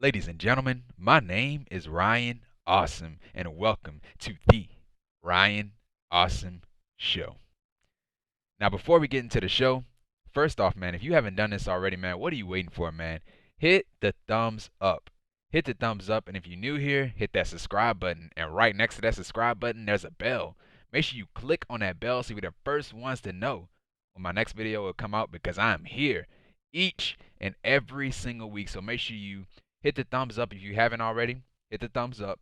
Ladies and gentlemen, my name is Ryan Awesome, and welcome to the Ryan Awesome Show. Now, before we get into the show, first off, man, if you haven't done this already, man, what are you waiting for, man? Hit the thumbs up. Hit the thumbs up, and if you're new here, hit that subscribe button. And right next to that subscribe button, there's a bell. Make sure you click on that bell so you're the first ones to know when my next video will come out because I'm here each and every single week. So make sure you hit the thumbs up if you haven't already. Hit the thumbs up.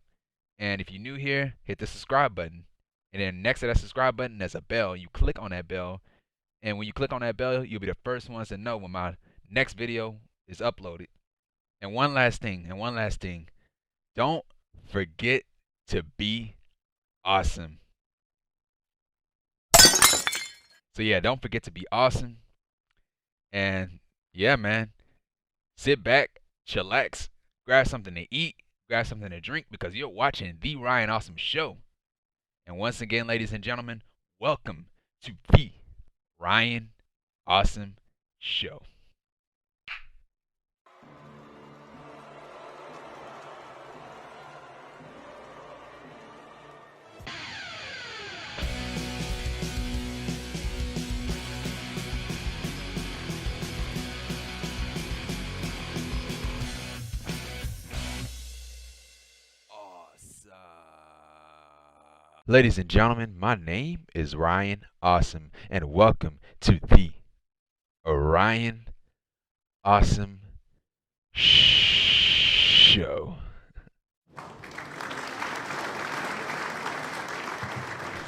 And if you're new here, hit the subscribe button. And then next to that subscribe button, there's a bell. You click on that bell. And when you click on that bell, you'll be the first ones to know when my next video is uploaded. And one last thing, don't forget to be awesome. So yeah, don't forget to be awesome. And yeah, man, sit back, chillax, grab something to eat, grab something to drink because you're watching the Ryan Awesome Show. And once again, ladies and gentlemen, welcome to the Ryan Awesome Show. Ladies and gentlemen, my name is Ryan Awesome, and welcome to the Ryan Awesome Show.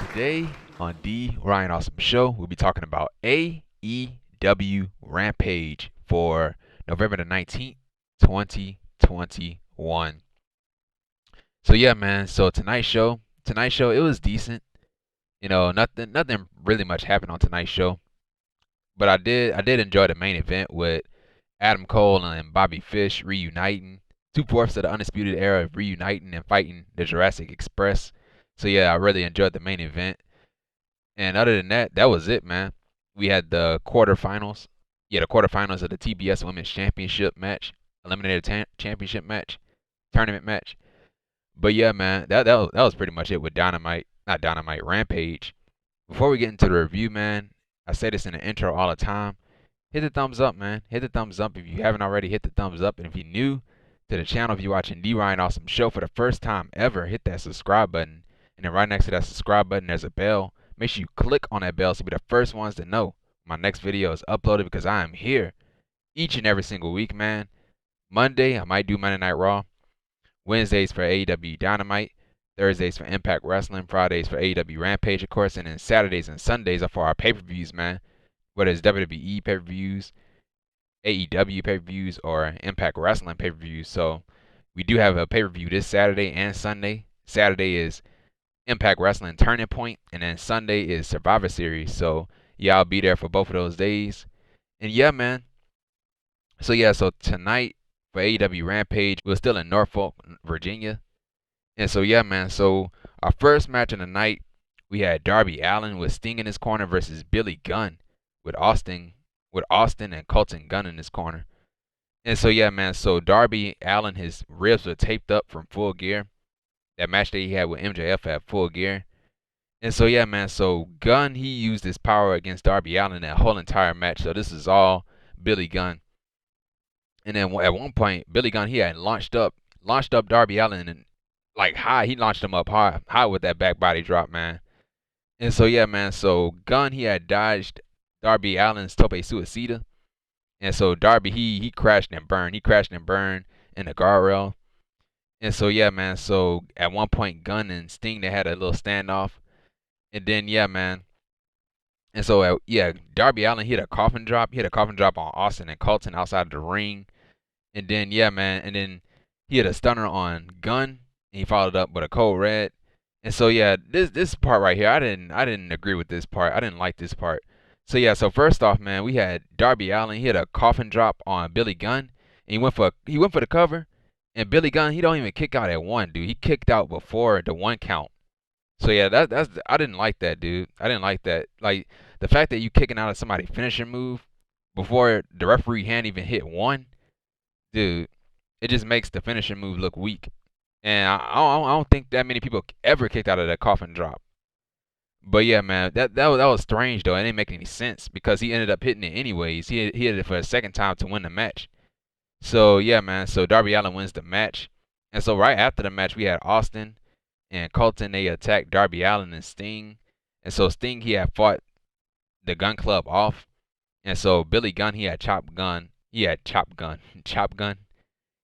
Today on the Ryan Awesome Show, we'll be talking about AEW Rampage for November the 19th, 2021. So yeah, man, so tonight's show, it was decent. You know, nothing really much happened on tonight's show. But I did enjoy the main event with Adam Cole and Bobby Fish reuniting. 2/4 of the Undisputed Era reuniting and fighting the Jurassic Express. So yeah, I really enjoyed the main event. And other than that, that was it, man. We had the quarterfinals. Yeah, the quarterfinals of the TBS Women's Championship match, Eliminator Championship match, tournament match. But yeah, man, that was pretty much it with Rampage. Before we get into the review, man, I say this in the intro all the time. Hit the thumbs up, man. Hit the thumbs up if you haven't already. Hit the thumbs up, and if you're new to the channel, if you're watching the Ryan Awesome Show for the first time ever, hit that subscribe button. And then right next to that subscribe button, there's a bell. Make sure you click on that bell so you'll be the first ones to know my next video is uploaded because I am here each and every single week, man. Monday, I might do Monday Night Raw. Wednesdays for AEW Dynamite, Thursdays for Impact Wrestling, Fridays for AEW Rampage, of course, and then Saturdays and Sundays are for our pay-per-views, man. Whether it's WWE pay-per-views, AEW pay-per-views, or Impact Wrestling pay-per-views. So we do have a pay-per-view this Saturday and Sunday. Saturday is Impact Wrestling Turning Point, and then Sunday is Survivor Series. So yeah, I'll be there for both of those days. And yeah, man. So yeah, so tonight for AEW Rampage, we're still in Norfolk, Virginia. And so yeah, man, so our first match of the night, we had Darby Allin with Sting in his corner versus Billy Gunn with Austin and Colten Gunn in his corner. And so yeah, man, so Darby Allin, his ribs were taped up from Full Gear. That match that he had with MJF at Full Gear. And so yeah, man, so Gunn, he used his power against Darby Allin that whole entire match. So this is all Billy Gunn. And then at one point, Billy Gunn, he had launched up Darby Allin and like high. He launched him up high with that back body drop, man. And so yeah, man. So Gunn, he had dodged Darby Allin's tope suicida, and so Darby he crashed and burned. He crashed and burned in the guardrail. And so yeah, man. So at one point, Gunn and Sting, they had a little standoff, and then yeah, man. And so yeah, Darby Allin, he had a coffin drop. He had a coffin drop on Austin and Colten outside of the ring. And then yeah, man. And then he had a stunner on Gunn. And he followed up with a cold red. And so yeah, this part right here, I didn't agree with this part. I didn't like this part. So yeah, so first off, man, we had Darby Allin. He had a coffin drop on Billy Gunn. And he went for the cover. And Billy Gunn, he don't even kick out at one, dude. He kicked out before the one count. So yeah, that's I didn't like that, dude. I didn't like that. Like the fact that you kicking out of somebody's finishing move before the referee hand even hit one, dude. it just makes the finishing move look weak. And I don't think that many people ever kicked out of that coffin drop. But yeah, man, that was strange though. It didn't make any sense because he ended up hitting it anyways. He hit it for a second time to win the match. So yeah, man. So Darby Allin wins the match, and so right after the match we had Austin and Colten. They attacked Darby Allin and Sting, and so Sting he had fought the Gun Club off, and so Billy Gunn he had chop gun. He had chop gun, chop gun.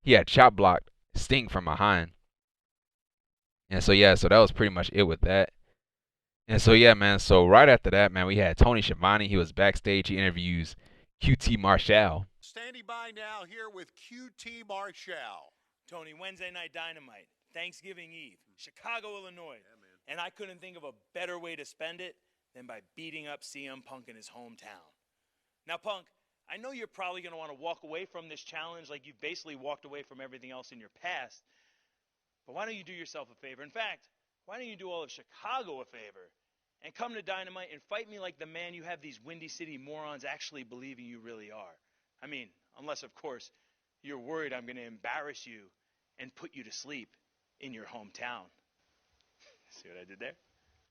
He had chop blocked Sting from behind, and so yeah, so that was pretty much it with that. And so yeah, man. So right after that, man, we had Tony Schiavone. He was backstage. He interviews QT Marshall. Standing by now here with QT Marshall. Tony, Wednesday Night Dynamite, Thanksgiving Eve, Chicago, Illinois. Yeah, man. And I couldn't think of a better way to spend it than by beating up CM Punk in his hometown. Now, Punk, I know you're probably going to want to walk away from this challenge like you've basically walked away from everything else in your past. But why don't you do yourself a favor? In fact, why don't you do all of Chicago a favor and come to Dynamite and fight me like the man you have these Windy City morons actually believing you really are? I mean, unless, of course, you're worried I'm going to embarrass you and put you to sleep in your hometown. See what I did there?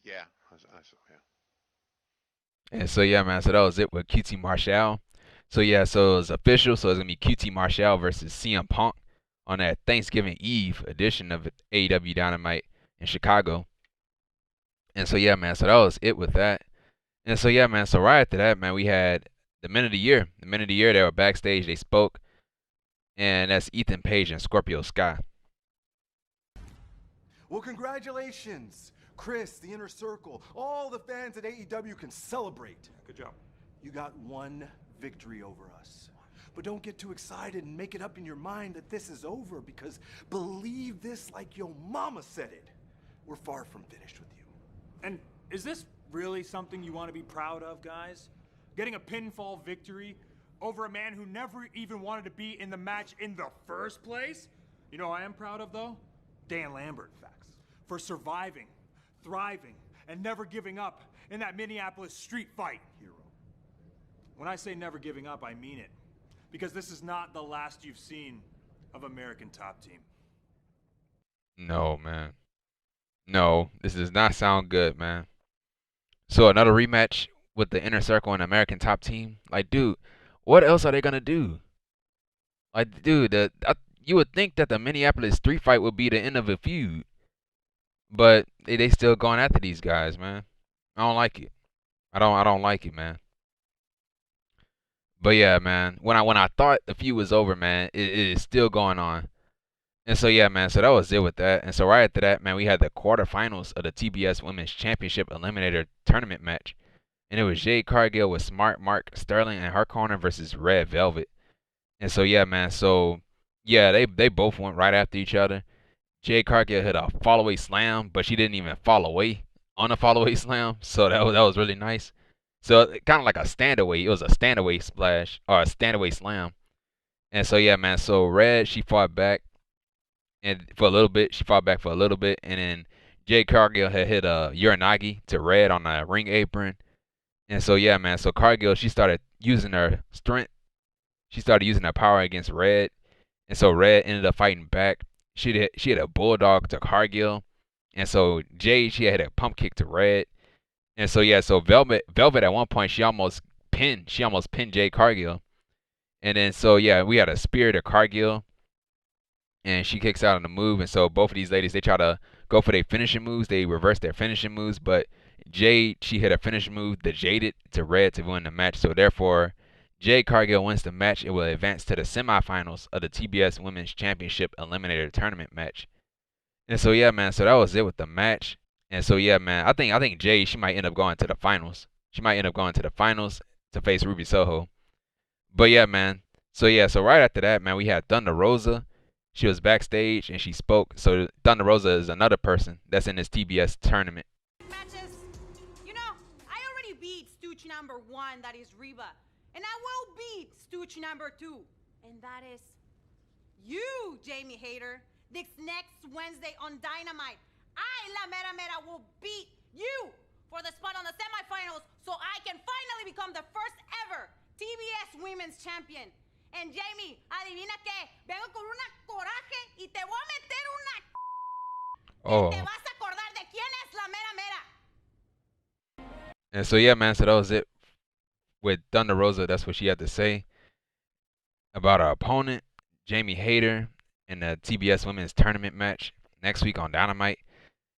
Yeah, I saw, yeah. And so yeah, man. So that was it with QT Marshall. So yeah, so it's official. So it's gonna be QT Marshall versus CM Punk on that Thanksgiving Eve edition of AEW Dynamite in Chicago. And so yeah, man. So that was it with that. And so yeah, man. So right after that, man, we had the men of the year. The men of the year. They were backstage. They spoke, and that's Ethan Page and Scorpio Sky. Well, congratulations, Chris, the Inner Circle. All the fans at AEW can celebrate. Good job. You got one victory over us. But don't get too excited and make it up in your mind that this is over, because believe this like your mama said it. We're far from finished with you. And is this really something you want to be proud of, guys? Getting a pinfall victory over a man who never even wanted to be in the match in the first place? You know I am proud of, though? Dan Lambert. Facts. For surviving, thriving, and never giving up in that Minneapolis street fight. Hero. When I say never giving up, I mean it. Because this is not the last you've seen of American Top Team. No, man. No, this does not sound good, man. So another rematch with the Inner Circle and American Top Team. Like, dude, what else are they gonna do? Like, dude, you would think that the Minneapolis street fight would be the end of a feud, but they still going after these guys, man. I don't like it. I don't like it, man. But yeah, man, when I thought the feud was over, man, it is still going on. And so yeah, man, so that was it with that. And so right after that, man, we had the quarterfinals of the TBS Women's Championship Eliminator tournament match. And it was Jade Cargill with Smart Mark Sterling and her corner versus Red Velvet. And so yeah, man, so yeah, they both went right after each other. Jade Cargill hit a fall-away slam, but she didn't even fall away on a fall-away slam. So that was really nice. So kind of like a stand-away. It was a stand-away splash or a stand-away slam. And so yeah, man, so Red, she fought back. And for a little bit, she fought back for a little bit. And then Jade Cargill had hit a Uranagi to Red on a ring apron. And so yeah, man, so Cargill, she started using her strength. She started using her power against Red. And so Red ended up fighting back. She had a bulldog to Cargill. And so Jade, she had a pump kick to Red. And so yeah, so Velvet at one point she almost pinned Jade Cargill. And then so yeah, we had a spear to Cargill. And she kicks out on the move. And so both of these ladies, they try to go for their finishing moves. They reverse their finishing moves. But Jade, she hit a finishing move that jaded to Red to win the match. So therefore, Jade Cargill wins the match. It will advance to the semifinals of the TBS Women's Championship Eliminator Tournament match. And so yeah, man, so that was it with the match. And so yeah, man, I think Jade, she might end up going to the finals. She might end up going to the finals to face Ruby Soho. But yeah, man. So yeah, so right after that, man, we had Thunder Rosa. She was backstage and she spoke. So Thunder Rosa is another person that's in this TBS tournament. Matches. You know, I already beat Stooge number 1, that is Reba. And I will beat Stooge number 2. And that is you, Jamie Hayter. This next Wednesday on Dynamite, I, La Mera Mera, will beat you for the spot on the semifinals so I can finally become the first ever TBS Women's Champion. And Jamie, adivina qué, vengo con una coraje y te voy a meter una Oh. te vas a acordar de quién es la mera mera. And so yeah, man, so that was it with Thunder Rosa. That's what she had to say about her opponent, Jamie Hayter, in the TBS Women's Tournament match next week on Dynamite.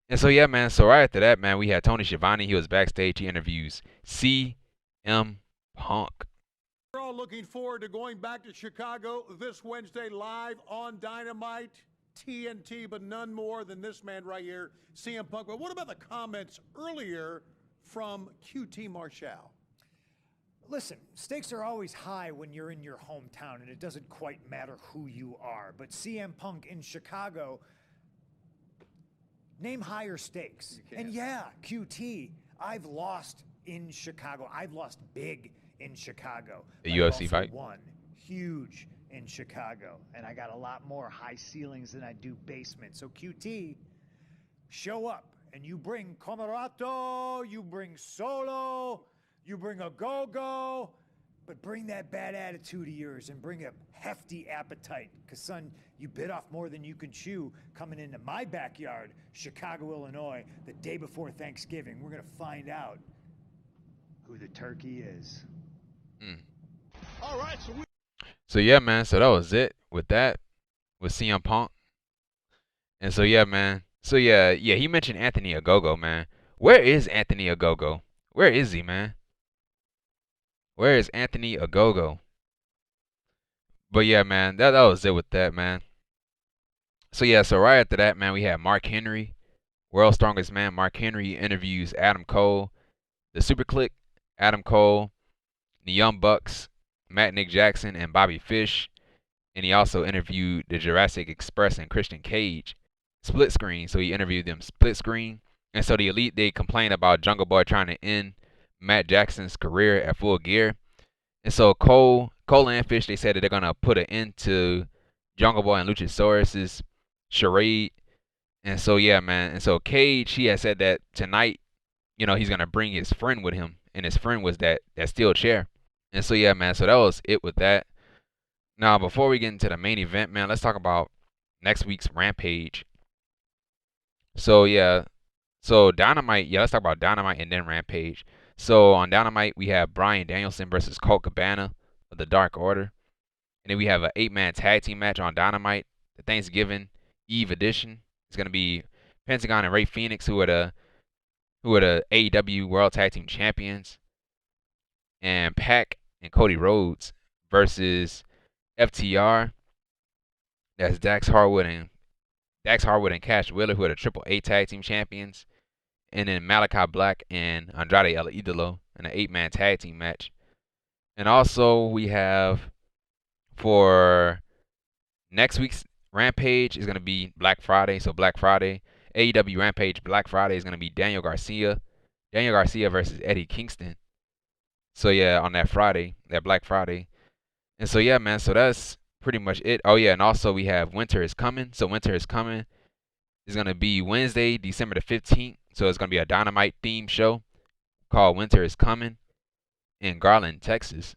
And so yeah, man, so right after that, man, we had Tony Schiavone. He was backstage. He interviews CM Punk. We're all looking forward to going back to Chicago this Wednesday live on Dynamite, TNT, but none more than this man right here, CM Punk. But what about the comments earlier from QT Marshall? Listen, stakes are always high when you're in your hometown, and it doesn't quite matter who you are. But CM Punk in Chicago, name higher stakes. And yeah, QT, I've lost in Chicago. I've lost big in Chicago. The UFC fight? Won huge in Chicago. And I got a lot more high ceilings than I do basement. So QT, show up. And you bring Comerato, you bring Solo, you bring a go-go, but bring that bad attitude of yours and bring a hefty appetite. Because, son, you bit off more than you can chew coming into my backyard, Chicago, Illinois, the day before Thanksgiving. We're going to find out who the turkey is. All right, So yeah, man, so that was it with that, with CM Punk. And so yeah, man. So yeah, he mentioned Anthony Ogogo, man. Where is Anthony Ogogo? Where is he, man? Where is Anthony Ogogo? But yeah, man, that was it with that, man. So yeah, so right after that, man, we had Mark Henry, World's Strongest Man. Mark Henry interviews Adam Cole, the Super Click, Adam Cole, the Young Bucks, Matt Nick Jackson, and Bobby Fish. And he also interviewed the Jurassic Express and Christian Cage. Split screen, so he interviewed them split screen. And so the Elite, they complained about Jungle Boy trying to end Matt Jackson's career at Full Gear. And so Cole and Fish, they said that they're going to put an end to Jungle Boy and Luchasaurus' charade. And so, yeah, man. And so Cage, he had said that tonight, you know, he's going to bring his friend with him. And his friend was that steel chair. And so, yeah, man. So that was it with that. Now, before we get into the main event, man, let's talk about next week's Rampage. So, yeah. So, Dynamite. Yeah, let's talk about Dynamite and then Rampage. So, on Dynamite, we have Bryan Danielson versus Colt Cabana of the Dark Order. And then we have an 8-man tag team match on Dynamite, the Thanksgiving Eve edition. It's going to be Pentagon and Rey Fenix, who are the AEW World Tag Team Champions. And Pac and Cody Rhodes versus FTR. That's Dax Harwood and Cash Wheeler, who are the Triple A Tag Team Champions. And then Malachi Black and Andrade El Idolo in an 8-man tag team match. And also we have for next week's Rampage is going to be Black Friday. So Black Friday, AEW Rampage Black Friday is going to be Daniel Garcia versus Eddie Kingston. So yeah, on that Friday, that Black Friday. And so yeah, man, so that's pretty much it. Oh yeah, and also we have Winter is Coming. So Winter is Coming is going to be Wednesday, December the 15th. So it's going to be a Dynamite theme show called Winter is Coming in Garland, Texas.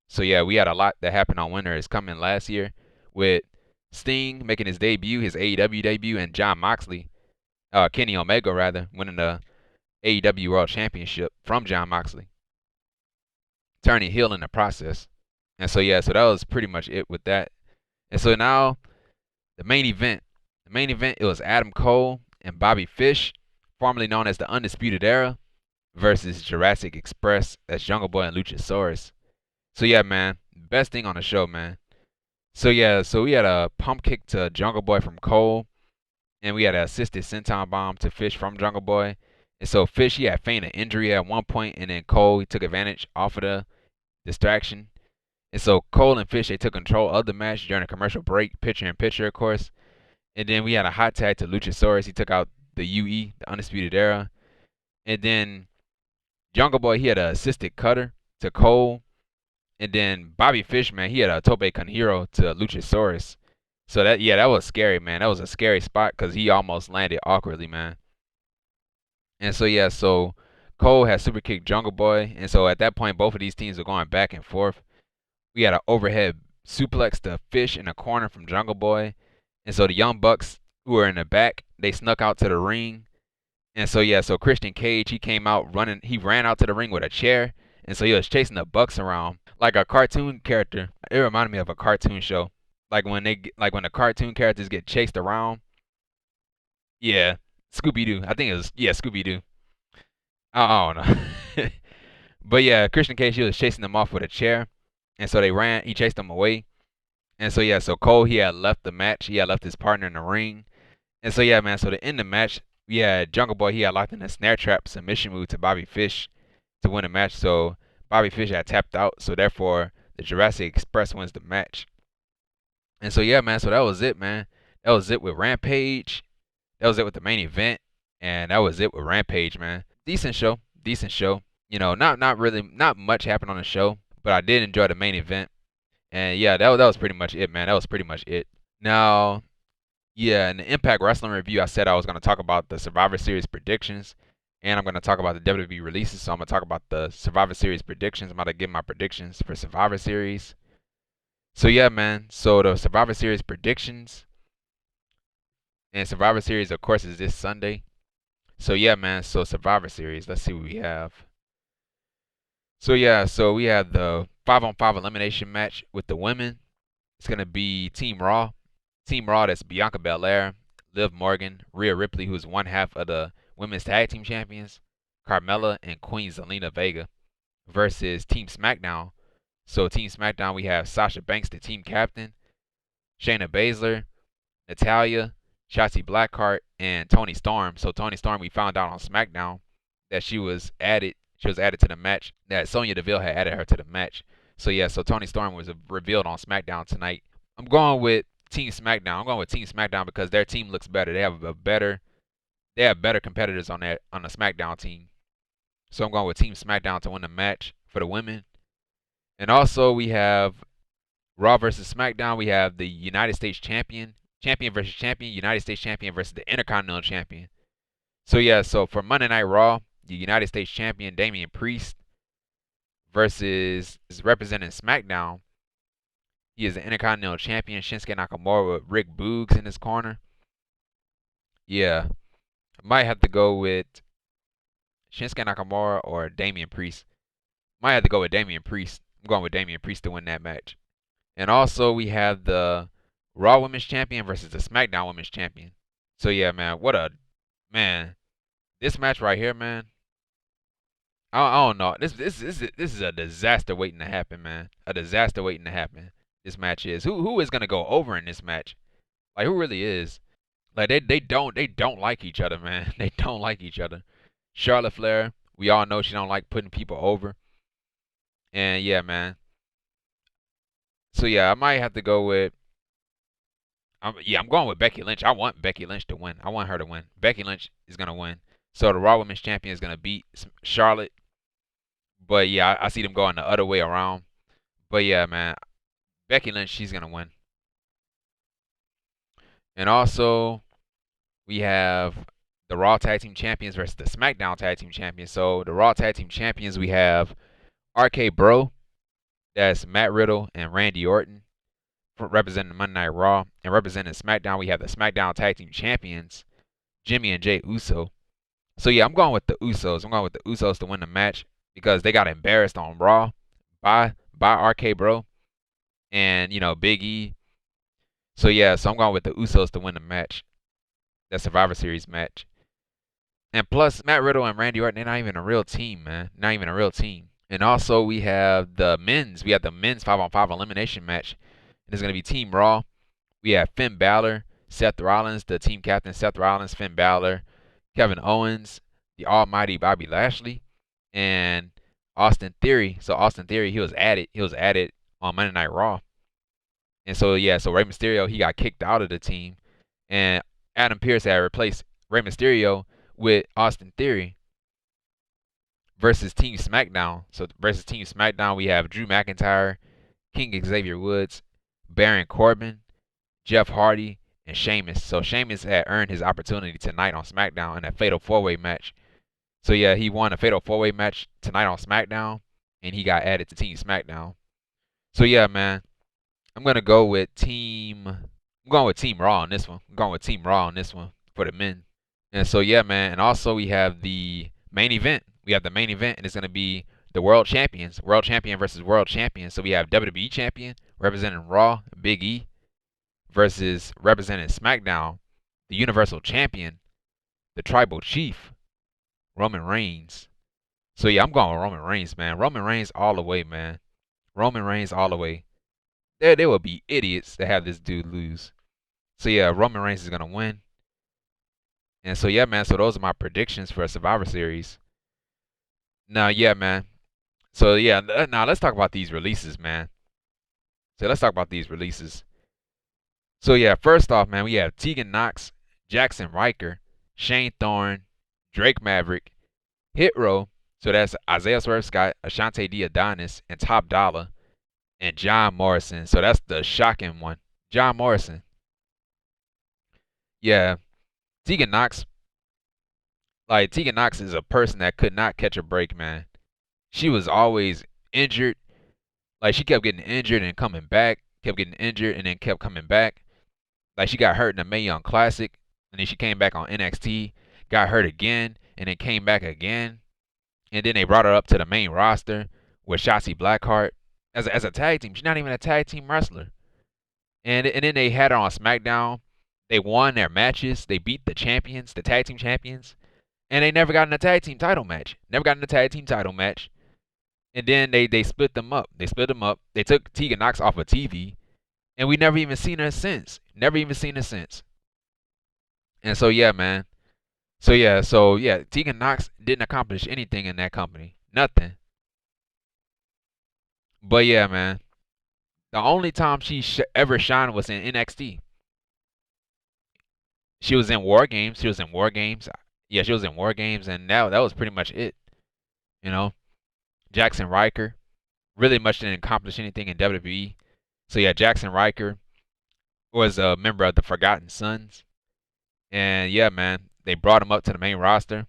So yeah, we had a lot that happened on Winter is Coming last year with Sting making his debut, his AEW debut, and Jon Moxley, Kenny Omega rather, winning the AEW World Championship from Jon Moxley, turning heel in the process. And so yeah, so that was pretty much it with that. And so now the main event. The main event, it was Adam Cole and Bobby Fish, formerly known as the Undisputed Era, versus Jurassic Express. That's Jungle Boy and Luchasaurus. So yeah, man, best thing on the show, man. So yeah, so we had a pump kick to Jungle Boy from Cole, and we had an assisted senton bomb to Fish from Jungle Boy. And so Fish, he had feigned an injury at one point, and then Cole, he took advantage off of the distraction. And so Cole and Fish, they took control of the match during a commercial break, picture in picture, of course. And then we had a hot tag to Luchasaurus. He took out the UE, the Undisputed Era. And then Jungle Boy, he had an assisted cutter to Cole. And then Bobby Fish, man, he had a tope con hero to Luchasaurus. So that was scary, man. That was a scary spot because he almost landed awkwardly, man. And so yeah, so Cole had super kicked Jungle Boy. And so at that point, both of these teams were going back and forth. We had an overhead suplexed the fish in a corner from Jungle Boy. And so the Young Bucks, who were in the back, they snuck out to the ring. And so, yeah, so Christian Cage, he came out running. He ran out to the ring with a chair. And so he was chasing the Bucks around like a cartoon character. It reminded me of a cartoon show. Like when the cartoon characters get chased around. Yeah, Scooby-Doo. I think it was, yeah, Scooby-Doo. I don't know. But yeah, Christian Cage, he was chasing them off with a chair. And so he chased them away. And so, yeah, so Cole, he had left the match. He had left his partner in the ring. And so, yeah, man, so to end the match, we had Jungle Boy, he had locked in a snare trap submission move to Bobby Fish to win the match. So Bobby Fish had tapped out. So therefore, the Jurassic Express wins the match. And so, yeah, man, so that was it, man. That was it with Rampage. That was it with the main event. And that was it with Rampage, man. Decent show. Decent show. You know, not much happened on the show, but I did enjoy the main event. And yeah, that was pretty much it, man. That was pretty much it. Now, yeah, in the Impact Wrestling review, I said I was going to talk about the Survivor Series predictions, and I'm going to talk about the WWE releases. So I'm going to talk about the Survivor Series predictions. I'm about to give my predictions for Survivor Series. So yeah, man. So the Survivor Series predictions, and Survivor Series, of course, is this Sunday. So yeah, man. So Survivor Series, let's see what we have. So yeah, so we have the 5-on-5 elimination match with the women. It's going to be Team Raw. Team Raw, that's Bianca Belair, Liv Morgan, Rhea Ripley, who's one half of the Women's Tag Team Champions, Carmella, and Queen Zelina Vega, versus Team SmackDown. So Team SmackDown, we have Sasha Banks, the team captain, Shayna Baszler, Natalya, Shotzi Blackheart, and Toni Storm. So Toni Storm, we found out on SmackDown that she was added to the match, that Sonya Deville had added her to the match. So yeah, so Toni Storm was revealed on SmackDown tonight. I'm going with Team SmackDown. I'm going with Team SmackDown because their team looks better. They have better competitors on the SmackDown team. So I'm going with Team SmackDown to win the match for the women. And also we have Raw versus SmackDown. We have the United States champion versus champion, United States champion versus the Intercontinental champion. So yeah, so for Monday Night Raw, the United States champion Damian Priest versus is representing SmackDown. He is the Intercontinental champion Shinsuke Nakamura with Rick Boogs in his corner. Yeah, I might have to go with Shinsuke Nakamura or Damian Priest. Might have to go with Damian Priest. I'm going with Damian Priest to win that match. And also we have the Raw Women's Champion versus the SmackDown Women's Champion. So yeah, man, this match right here, man. I don't know. This is a disaster waiting to happen, man. A disaster waiting to happen. This match is. Who is gonna go over in this match? Like, who really is? Like, they don't like each other, man. They don't like each other. Charlotte Flair, we all know she don't like putting people over. And yeah, man. So yeah, I might have to go with. I'm going with Becky Lynch. I want Becky Lynch to win. I want her to win. Becky Lynch is gonna win. So the Raw Women's Champion is gonna beat Charlotte. But yeah, I see them going the other way around. But yeah, man, Becky Lynch, she's gonna win. And also, we have the Raw Tag Team Champions versus the SmackDown Tag Team Champions. So the Raw Tag Team Champions, we have RK Bro, that's Matt Riddle and Randy Orton, representing Monday Night Raw. And representing SmackDown, we have the SmackDown Tag Team Champions, Jimmy and Jay Uso. So yeah, I'm going with the Usos. I'm going with the Usos to win the match because they got embarrassed on Raw by RK Bro and, you know, Big E. So yeah, so I'm going with the Usos to win the match. That Survivor Series match. And plus, Matt Riddle and Randy Orton, they're not even a real team, man. Not even a real team. And also, we have the men's. We have the men's 5-on-5 elimination match. And it's going to be Team Raw. We have Finn Balor, Seth Rollins, the team captain Seth Rollins, Finn Balor, Kevin Owens, the almighty Bobby Lashley, and Austin Theory. So Austin Theory, he was added on Monday Night Raw. And so yeah, so Rey Mysterio, he got kicked out of the team, and Adam Pearce had replaced Rey Mysterio with Austin Theory versus Team SmackDown. So versus Team SmackDown, we have Drew McIntyre, King Xavier Woods, Baron Corbin, Jeff Hardy, and Sheamus. So Sheamus had earned his opportunity tonight on SmackDown in a Fatal 4-Way match. So yeah, he won a Fatal 4-Way match tonight on SmackDown, and he got added to Team SmackDown. So yeah, man. I'm gonna go with Team. I'm going with Team Raw on this one. I'm going with Team Raw on this one for the men. And so yeah, man. And also we have the main event. We have the main event, and it's gonna be the world champions, world champion versus world champion. So we have WWE champion representing Raw, Big E, versus representing SmackDown, the Universal Champion, the Tribal Chief, Roman Reigns. So yeah, I'm going with Roman Reigns, man. Roman Reigns all the way, man. Roman Reigns all the way. They would be idiots to have this dude lose. So yeah, Roman Reigns is gonna win. And so yeah, man. So those are my predictions for Survivor Series. Now yeah, man. So yeah, now let's talk about these releases, man. So let's talk about these releases. So yeah, first off, man, we have Tegan Knox, Jackson Riker, Shane Thorne, Drake Maverick, Hit Row. So that's Isaiah Swerve Scott, Ashante D. Adonis, and Top Dollar, and John Morrison. So that's the shocking one. John Morrison. Yeah, Tegan Knox. Like, Tegan Knox is a person that could not catch a break, man. She was always injured. Like, she kept getting injured and coming back, kept getting injured and then kept coming back. Like, she got hurt in the Mae Young Classic, and then she came back on NXT, got hurt again, and then came back again. And then they brought her up to the main roster with Shotzi Blackheart as a tag team. She's not even a tag team wrestler. And then they had her on SmackDown. They won their matches. They beat the champions, the tag team champions. And they never got in a tag team title match. Never got in a tag team title match. And then they split them up. They split them up. They took Tegan Knox off of TV. And we never even seen her since. Never even seen her since. And so, yeah, man. So yeah, Tegan Knox didn't accomplish anything in that company. Nothing. But yeah, man. The only time she ever shined was in NXT. She was in War Games. She was in War Games. Yeah, she was in War Games, and that was pretty much it. You know, Jackson Riker really much didn't accomplish anything in WWE. So yeah, Jackson Riker was a member of the Forgotten Sons. And yeah, man, they brought him up to the main roster.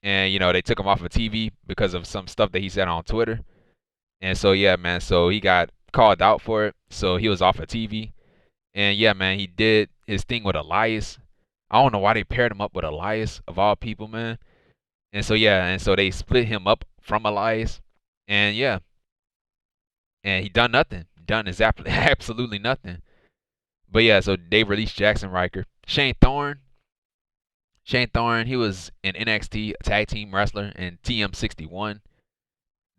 And, you know, they took him off of TV because of some stuff that he said on Twitter. And so, yeah, man, so he got called out for it. So he was off of TV. And, yeah, man, he did his thing with Elias. I don't know why they paired him up with Elias, of all people, man. And so, yeah, and so they split him up from Elias. And, yeah. And he done nothing. Done exactly absolutely nothing. But, yeah, so they released Jackson Riker. Shane Thorne, he was an NXT tag team wrestler in TM61.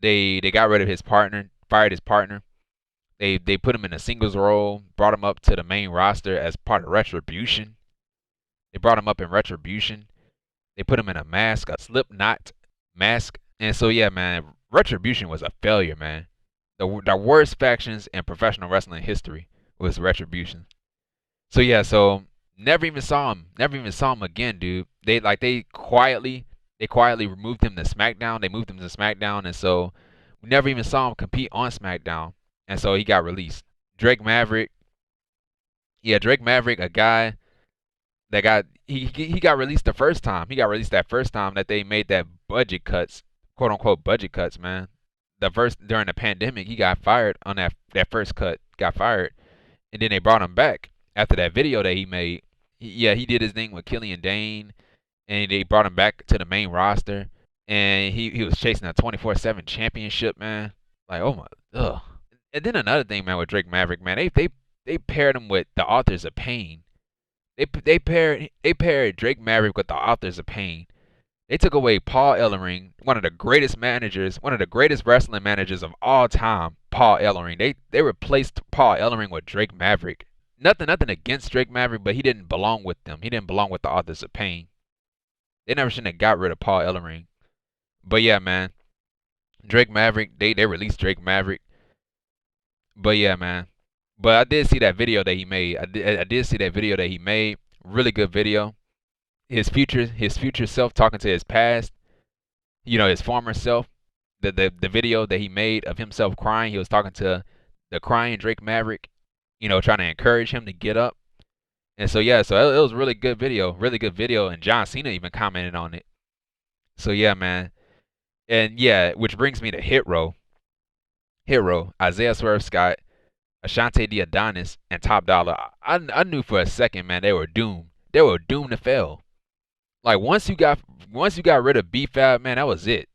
They got rid of his partner, fired his partner. They put him in a singles role, brought him up to the main roster as part of Retribution. They brought him up in Retribution. They put him in a mask, a Slipknot mask. And so, yeah, man, Retribution was a failure, man. The worst factions in professional wrestling history was Retribution. So, yeah, so never even saw him again, dude. They quietly removed him to SmackDown. They moved him to SmackDown, and so we never even saw him compete on SmackDown. And so he got released. Drake Maverick, a guy that got he got released the first time. He got released that first time that they made that budget cuts, quote unquote budget cuts, man. During the pandemic, he got fired on that first cut, got fired, and then they brought him back after that video that he made. He did his thing with Killian Dane, and they brought him back to the main roster, and he was chasing a 24/7 championship, man. Like, oh my, ugh. And then another thing, man, with Drake Maverick, man, they paired him with the Authors of Pain. They paired Drake Maverick with the Authors of Pain. They took away Paul Ellering, one of the greatest wrestling managers of all time, Paul Ellering. They replaced Paul Ellering with Drake Maverick. Nothing against Drake Maverick, but he didn't belong with them. He didn't belong with the Authors of Pain. They never shouldn't have got rid of Paul Ellering. But yeah, man, Drake Maverick, they released Drake Maverick. But yeah, man. But I did see that video that he made. I did see that video that he made. Really good video. His future self talking to his past. You know, his former self. The video that he made of himself crying. He was talking to the crying Drake Maverick. You know, trying to encourage him to get up. And so yeah, so it was a really good video, and John Cena even commented on it. So yeah, man. And yeah, which brings me to Hit Row, Isaiah Swerve Scott, Ashante the Adonis, and Top Dollar, I knew for a second, man, they were doomed. They were doomed to fail. Like once you got rid of B-Fab, man, that was it.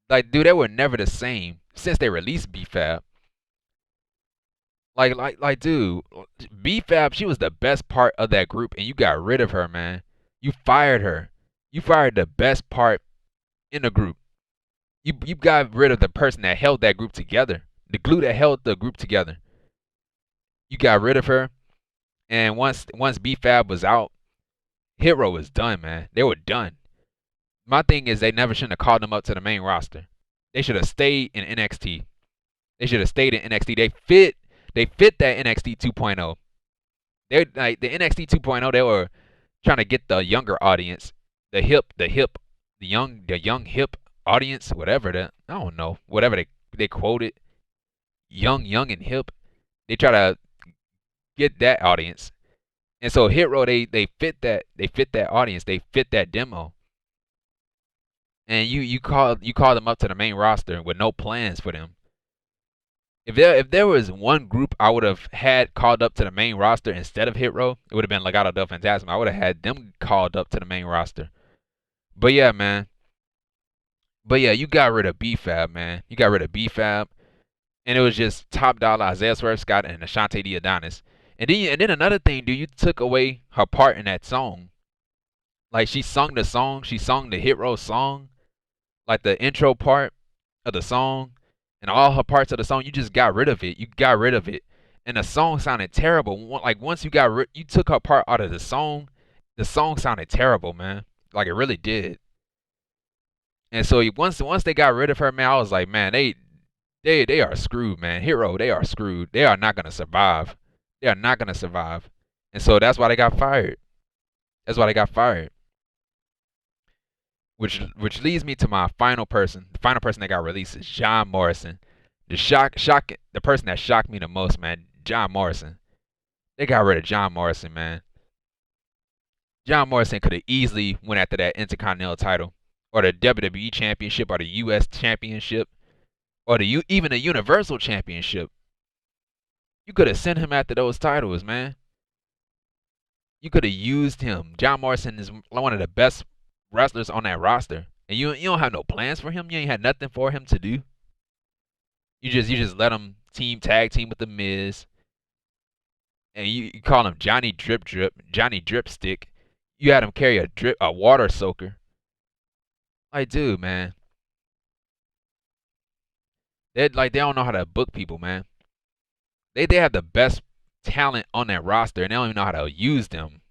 Like, dude, they were never the same since they released B-Fab. Like, dude, B-Fab, she was the best part of that group, and you got rid of her, man. You fired her. You fired the best part in the group. You got rid of the person that held that group together, the glue that held the group together. You got rid of her, and once B-Fab was out, Hit Row was done, man. They were done. My thing is they never shouldn't have called them up to the main roster. They should have stayed in NXT. They should have stayed in NXT. They fit that NXT 2.0. They like the NXT 2.0. They were trying to get the younger audience, the young hip audience, whatever that, I don't know, whatever they quoted, young and hip. They try to get that audience, and so Hit Row they fit that audience. They fit that demo. And you call them up to the main roster with no plans for them. If there was one group I would have had called up to the main roster instead of Hit Row, it would have been Legado del Fantasma. I would have had them called up to the main roster. But yeah, man. But yeah, you got rid of B-Fab, man. You got rid of B-Fab. And it was just Top Dollar, Isaiah Swerve Scott, and Ashante the Adonis. And then another thing, dude, you took away her part in that song. Like, she sung the song. She sung the Hit Row song. Like, the intro part of the song. And all her parts of the song, you just got rid of it. You got rid of it. And the song sounded terrible. Like, once you took her part out of the song sounded terrible, man. Like, it really did. And so once they got rid of her, man, I was like, man, they are screwed, man. Hit Row, they are screwed. They are not going to survive. They are not going to survive. And so that's why they got fired. That's why they got fired. Which leads me to my final person. The final person that got released is John Morrison. The person that shocked me the most, man, John Morrison. They got rid of John Morrison, man. John Morrison could have easily went after that Intercontinental title, or the WWE Championship, or the US Championship, or even the Universal Championship. You could have sent him after those titles, man. You could have used him. John Morrison is one of the best wrestlers on that roster, and you don't have no plans for him. You ain't had nothing for him to do. You just let him tag team with the Miz, and you call him Johnny Drip, Johnny Dripstick. You had him carry a water soaker. Like, dude, man, they don't know how to book people, man. They have the best talent on that roster, and they don't even know how to use them.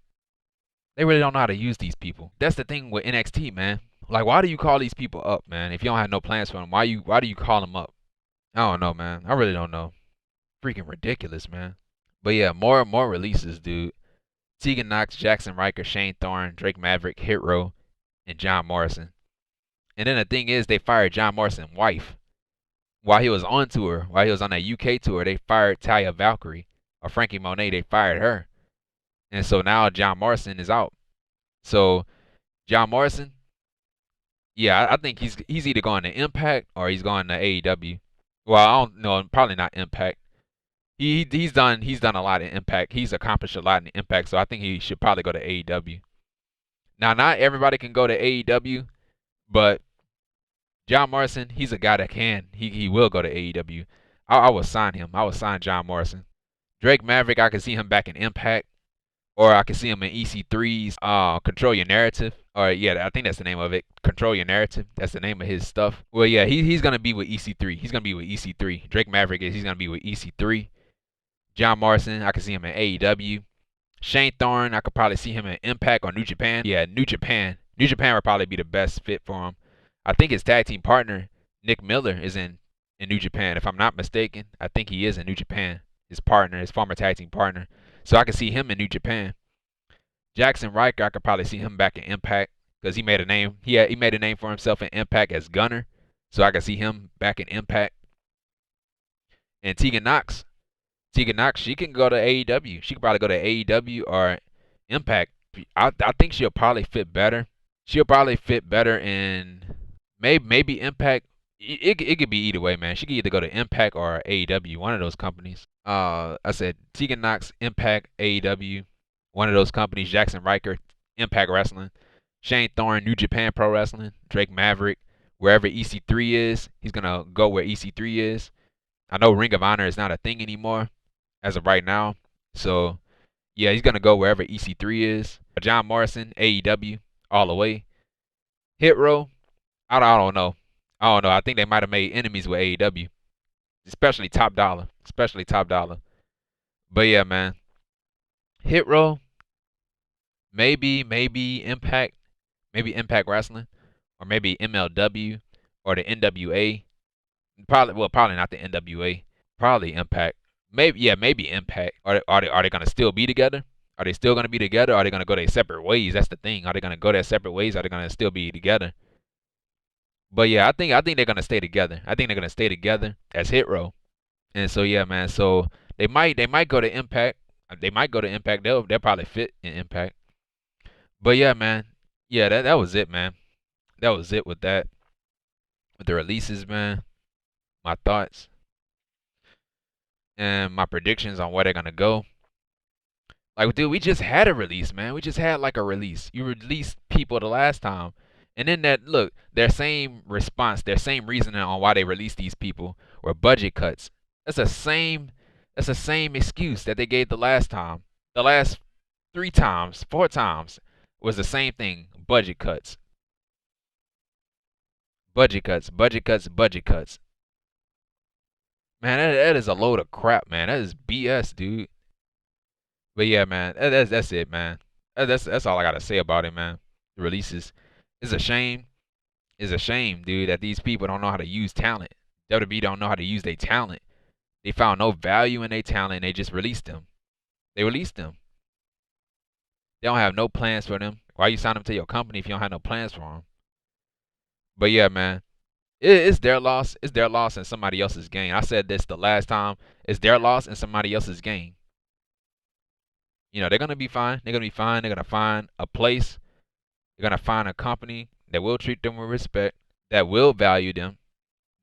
They really don't know how to use these people. That's the thing with NXT, man. Like, why do you call these people up, man? If you don't have no plans for them, why do you call them up? I don't know, man. I really don't know. Freaking ridiculous, man. But yeah, more releases, dude. Tegan Knox, Jackson Ryker, Shane Thorne, Drake Maverick, Hit Row, and John Morrison. And then the thing is, they fired John Morrison's wife. While he was on tour, while he was on that UK tour, they fired Taya Valkyrie, or Frankie Monet. They fired her. And so now John Morrison is out. So John Morrison, yeah, I think he's either going to Impact or he's going to AEW. Well, I don't know, probably not Impact. He's done a lot in Impact. He's accomplished a lot in Impact, so I think he should probably go to AEW. Now, not everybody can go to AEW, but John Morrison, he's a guy that can. He will go to AEW. I will sign him. I will sign John Morrison. Drake Maverick, I can see him back in Impact. Or I can see him in EC3's Control Your Narrative. Or yeah, I think that's the name of it. Control Your Narrative. That's the name of his stuff. Well, yeah, he's gonna be with EC3. He's gonna be with EC3. Drake Maverick he's gonna be with EC3. John Morrison, I can see him in AEW. Shane Thorne, I could probably see him in Impact or New Japan. Yeah, New Japan. New Japan would probably be the best fit for him. I think his tag team partner, Nick Miller, is in New Japan. If I'm not mistaken, I think he is in New Japan. His former tag team partner. So I can see him in New Japan. Jackson Ryker, I could probably see him back in Impact because he made a name. He made a name for himself in Impact as Gunner. So I can see him back in Impact. And Tegan Knox, she can go to AEW. She could probably go to AEW or Impact. I think she'll probably fit better. She'll probably fit better in maybe Impact, it could be either way, man. She could either go to Impact or AEW, one of those companies. I said Tegan Knox, Impact, AEW, one of those companies. Jackson Riker, Impact Wrestling. Shane Thorne, New Japan Pro Wrestling. Drake Maverick, wherever EC3 is, he's gonna go where EC3 is. I know Ring of Honor is not a thing anymore as of right now, so yeah, he's gonna go wherever EC3 is. John Morrison, AEW, all the way. Hit Row, I don't know. I don't know. I think they might have made enemies with AEW, especially Top Dollar, especially Top Dollar. But yeah, man, Hit Row, maybe Impact, maybe Impact Wrestling, or maybe MLW or the NWA. Probably not the NWA. Probably Impact. Maybe Impact. Are they gonna still be together? Are they still gonna be together? Or are they gonna go their separate ways? That's the thing. Are they gonna go their separate ways? Or are they gonna still be together? But yeah, I think they're gonna stay together. I think they're gonna stay together as Hit Row. And so yeah, man. So they might go to Impact. They might go to Impact. They'll probably fit in Impact. But yeah, man. Yeah, that was it, man. That was it with that. With the releases, man. My thoughts and my predictions on where they're gonna go. Like, dude, we just had a release, man. We just had like a release. You released people the last time, and then their same response, their same reasoning on why they released these people were budget cuts. That's the same excuse that they gave the last time. The last 3 times, 4 times was the same thing. Budget cuts. Budget cuts. Budget cuts. Budget cuts. Man, that is a load of crap, man. That is BS, dude. But yeah, man, that's it, man. That's all I gotta say about it, man. The releases. It's a shame. It's a shame, dude, that these people don't know how to use talent. WWE don't know how to use their talent. They found no value in their talent. And they just released them. They released them. They don't have no plans for them. Why you sign them to your company if you don't have no plans for them? But yeah, man. It's their loss. It's their loss and somebody else's gain. I said this the last time. It's their loss and somebody else's gain. You know, they're going to be fine. They're going to be fine. They're going to find a place. They're going to find a company that will treat them with respect, that will value them,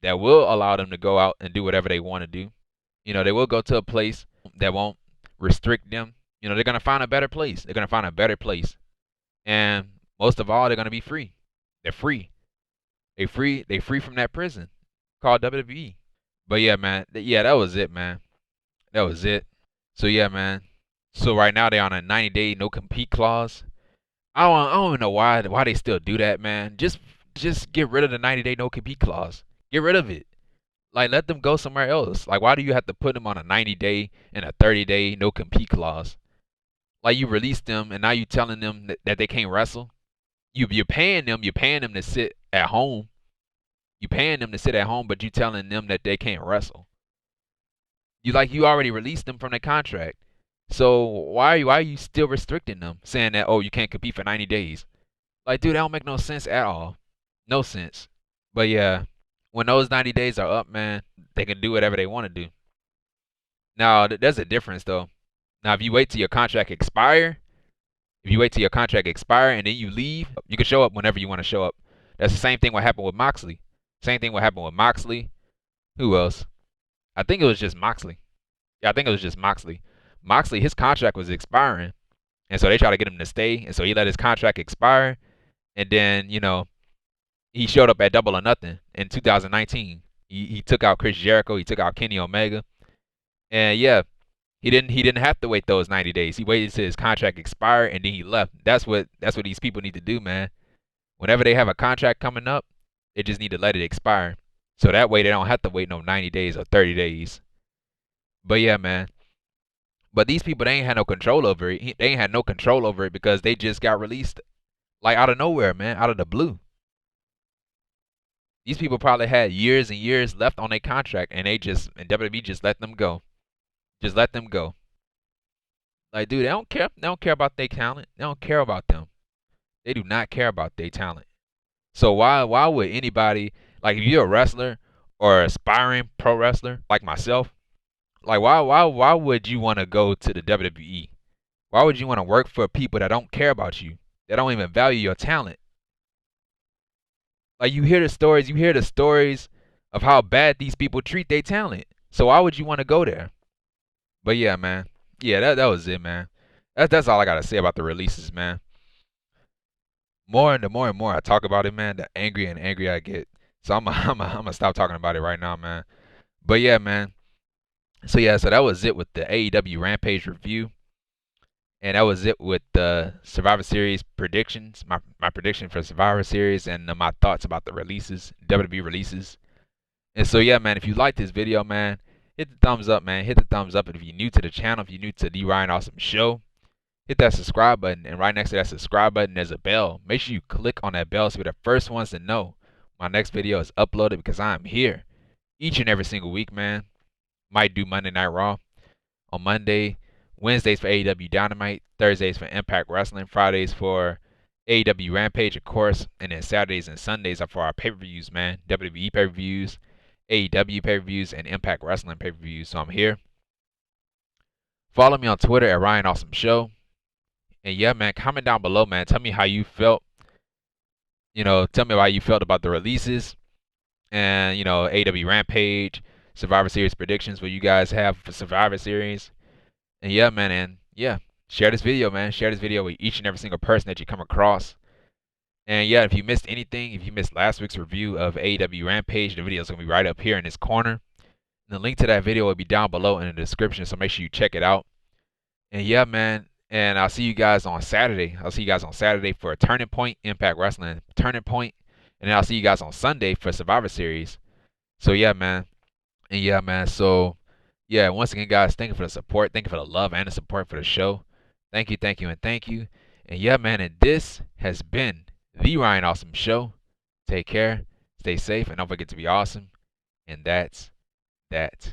that will allow them to go out and do whatever they want to do. You know, they will go to a place that won't restrict them. You know, they're going to find a better place. They're going to find a better place. And most of all, they're going to be free. They're free. They free from that prison called WWE. But yeah, man. Yeah, that was it, man. That was it. So yeah, man. So right now they're on a 90-day no compete clause. I don't even know why they still do that, man. Just get rid of the 90-day no compete clause. Get rid of it. Like, let them go somewhere else. Like, why do you have to put them on a 90-day and a 30-day no compete clause? Like, you released them and now you telling them that they can't wrestle. You're paying them to sit at home. You paying them to sit at home, but you telling them that they can't wrestle. You already released them from the contract. So why are you still restricting them, saying that, oh, you can't compete for 90 days? Like, dude, that don't make no sense at all. No sense. But yeah, when those 90 days are up, man, they can do whatever they want to do. Now, there's a difference though. Now, if you wait till your contract expire, and then you leave, you can show up whenever you want to show up. That's the same thing what happened with Moxley. Same thing what happened with Moxley. Who else? I think it was just Moxley. Yeah, I think it was just Moxley. Moxley, his contract was expiring. And so they tried to get him to stay. And so he let his contract expire. And then, you know, he showed up at Double or Nothing in 2019. He took out Chris Jericho. He took out Kenny Omega. And yeah, he didn't have to wait those 90 days. He waited till his contract expired and then he left. That's what these people need to do, man. Whenever they have a contract coming up, they just need to let it expire. So that way they don't have to wait no 90 days or 30 days. But yeah, man. But these people, they ain't had no control over it. They ain't had no control over it because they just got released like out of nowhere, man, out of the blue. These people probably had years and years left on their contract, and WWE just let them go. Just let them go. Like, dude, they don't care. They don't care about their talent. They don't care about them. They do not care about their talent. So why would anybody, like, if you're a wrestler or aspiring pro wrestler like myself, like why would you want to go to the WWE? Why would you want to work for people that don't care about you, that don't even value your talent? Like, you hear the stories of how bad these people treat their talent. So why would you want to go there? But yeah, man. Yeah, that was it, man. That's all I gotta say about the releases, man. The more and more I talk about it, man, the angrier and angrier I get. So I'm gonna stop talking about it right now, man. But yeah, man. So yeah, so that was it with the AEW Rampage review. And that was it with the Survivor Series predictions, my prediction for Survivor Series, and my thoughts about the releases, WWE releases. And so yeah, man, if you like this video, man, hit the thumbs up, man. Hit the thumbs up. And if you're new to the channel, if you're new to the Ryan Awesome Show, hit that subscribe button. And right next to that subscribe button, there's a bell. Make sure you click on that bell so you're the first ones to know my next video is uploaded, because I'm here each and every single week, man. Might do Monday Night Raw on Monday. Wednesdays for AEW Dynamite, Thursdays for Impact Wrestling, Fridays for AEW Rampage, of course, and then Saturdays and Sundays are for our pay-per-views, man. WWE pay-per-views, AEW pay-per-views, and Impact Wrestling pay-per-views. So I'm here. Follow me on Twitter at Ryan Awesome Show. And yeah, man, comment down below, man. Tell me how you felt. Tell me how you felt about the releases and, AEW Rampage, Survivor Series predictions, what you guys have for Survivor Series. And yeah, man, and yeah, share this video, man. Share this video with each and every single person that you come across. And yeah, if you missed anything, if you missed last week's review of AEW Rampage, the video is going to be right up here in this corner. And the link to that video will be down below in the description, so make sure you check it out. And yeah, man, and I'll see you guys on Saturday. I'll see you guys on Saturday for a Turning Point, Impact Wrestling Turning Point. And then I'll see you guys on Sunday for Survivor Series. So yeah, man. And yeah, man, so yeah, once again, guys, thank you for the support. Thank you for the love and the support for the show. Thank you, thank you, and thank you. And yeah, man, and this has been the Ryan Awesome Show. Take care, stay safe, and don't forget to be awesome. And that's that.